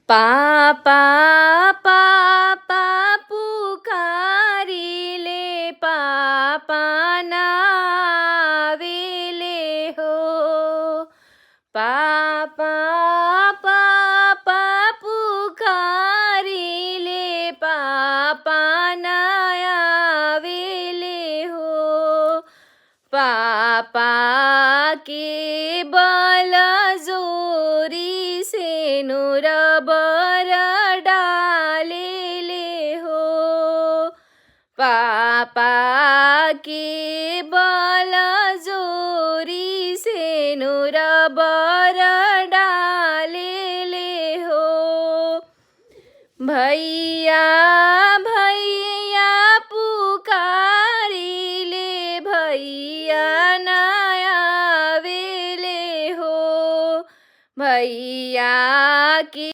पापा पापा पुकारिले पापा नावेले हो पापा पापा पुकारिले पापा नावेले हो पापा के बल जोरी से नुर बर डालेले हो पापा के बल जोरी से नुर बर डालेले हो भैया भैया पुकारिले भैया नायावेले हो भैया की